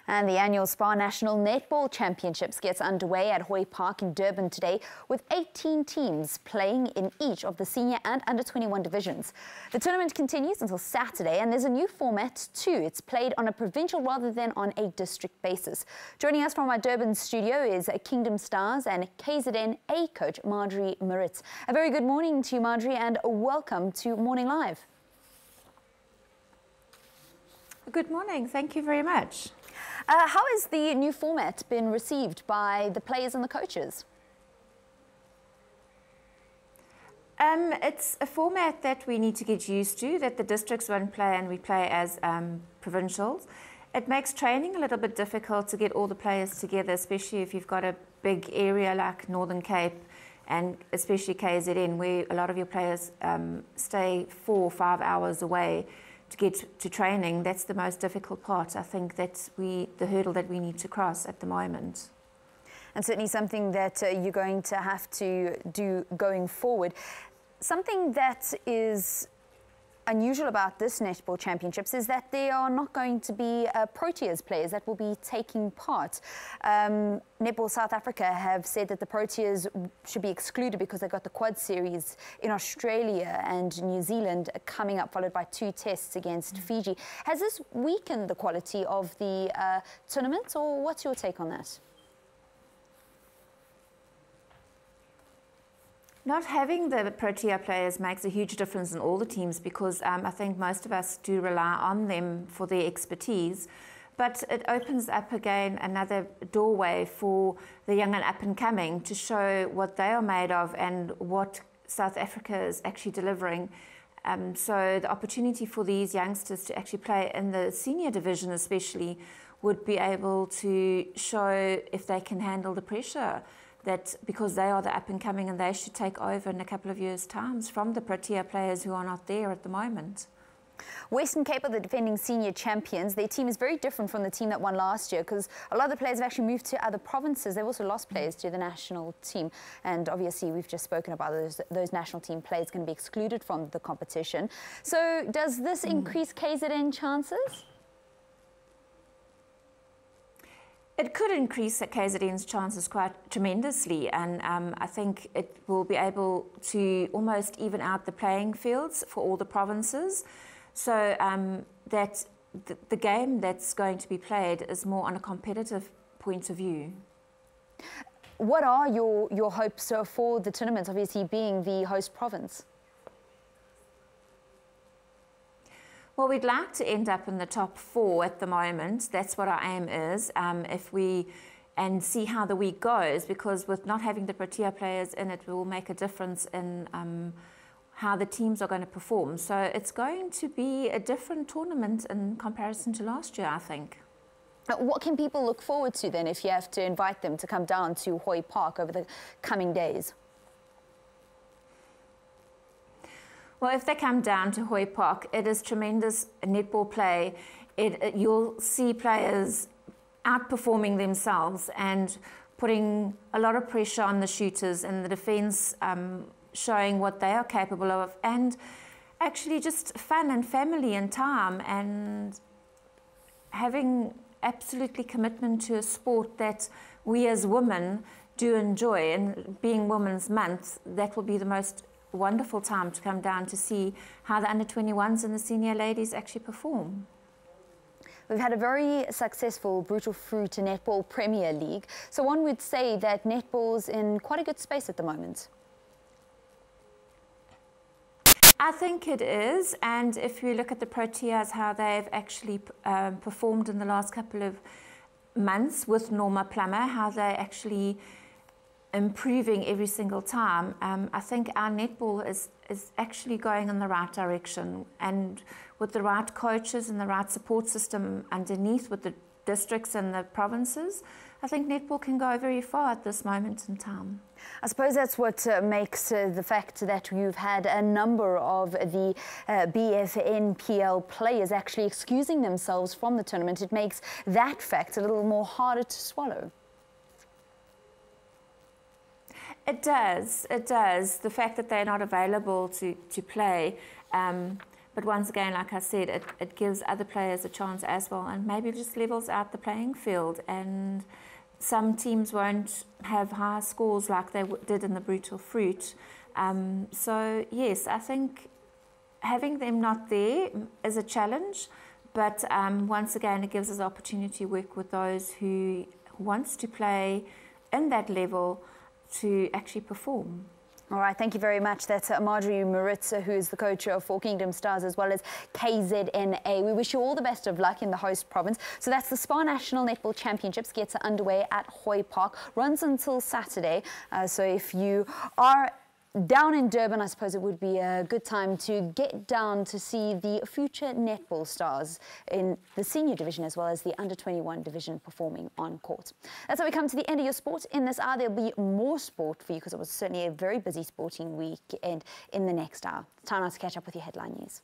And the annual Spar National Netball Championships gets underway at Hoy Park in Durban today with 18 teams playing in each of the senior and under-21 divisions. The tournament continues until Saturday and there's a new format too. It's played on a provincial rather than on a district basis. Joining us from our Durban studio is Kingdom Stars and KZN A coach Madri Maritz. A very good morning to you, Madri, and welcome to Morning Live. Good morning, thank you very much. How has the new format been received by the players and the coaches? It's a format that we need to get used to, that the districts won't play and we play as provincials. It makes training a little bit difficult to get all the players together, especially if you've got a big area like Northern Cape and especially KZN, where a lot of your players stay 4 or 5 hours away to get to training. That's the most difficult part. I think that's the hurdle that we need to cross at the moment. And certainly something that you're going to have to do going forward. Something that is unusual about this netball championships is that there are not going to be Proteas players that will be taking part. Netball South Africa have said that the Proteas should be excluded because they've got the quad series in Australia and New Zealand coming up, followed by 2 tests against Fiji. Has this weakened the quality of the tournament, or what's your take on that? Not having the Protea players makes a huge difference in all the teams because I think most of us do rely on them for their expertise. But it opens up again another doorway for the young and up and coming to show what they are made of and what South Africa is actually delivering. So the opportunity for these youngsters to actually play in the senior division especially would be able to show if they can handle the pressure, that because they are the up and coming and they should take over in a couple of years' time from the Protea players who are not there at the moment. Western Cape are the defending senior champions. Their team is very different from the team that won last year because a lot of the players have actually moved to other provinces. They've also lost players to the national team. And obviously, we've just spoken about those national team players going to be excluded from the competition. So does this increase KZN chances? It could increase KZN's chances quite tremendously, and I think it will be able to almost even out the playing fields for all the provinces, so that the game that's going to be played is more on a competitive point of view. What are your hopes for the tournament, obviously being the host province? Well, we'd like to end up in the top 4 at the moment. That's what our aim is. And see how the week goes, because with not having the Protea players in it will make a difference in how the teams are going to perform. So it's going to be a different tournament in comparison to last year, I think. What can people look forward to then if you have to invite them to come down to Hoy Park over the coming days? Well, if they come down to Hoy Park, it is tremendous netball play. You'll see players outperforming themselves and putting a lot of pressure on the shooters and the defence, showing what they are capable of, and actually just fun and family and time and having absolutely commitment to a sport that we as women do enjoy. And being Women's Month, that will be the most wonderful time to come down to see how the under-21s and the senior ladies actually perform. We've had a very successful Brutal Fruit Netball Premier League, so one would say that netball's in quite a good space at the moment. I think it is, and if you look at the Proteas, how they've actually performed in the last couple of months with Norma Plummer, how they actually improving every single time. I think our netball is actually going in the right direction, and with the right coaches and the right support system underneath with the districts and the provinces, I think netball can go very far at this moment in time. I suppose that's what makes the fact that you've had a number of the BFNPL players actually excusing themselves from the tournament. It makes that fact a little more harder to swallow. It does. The fact that they're not available to play. But But once again, like I said, it gives other players a chance as well, and maybe just levels out the playing field. And some teams won't have high scores like they did in the brutal fruit. So yes, I think having them not there is a challenge, but once again, it gives us opportunity to work with those who wants to play in that level to actually perform. All right, thank you very much. That's Madri Maritz, who is the coach of Four Kingdom Stars, as well as KZNA. We wish you all the best of luck in the host province. So that's the Spar National Netball Championships, gets underway at Hoy Park, runs until Saturday. So if you are down in Durban, I suppose it would be a good time to get down to see the future netball stars in the senior division as well as the under-21 division performing on court. That's how we come to the end of your sport. In this hour, there'll be more sport for you because it was certainly a very busy sporting weekend in the next hour. Time now to catch up with your headline news.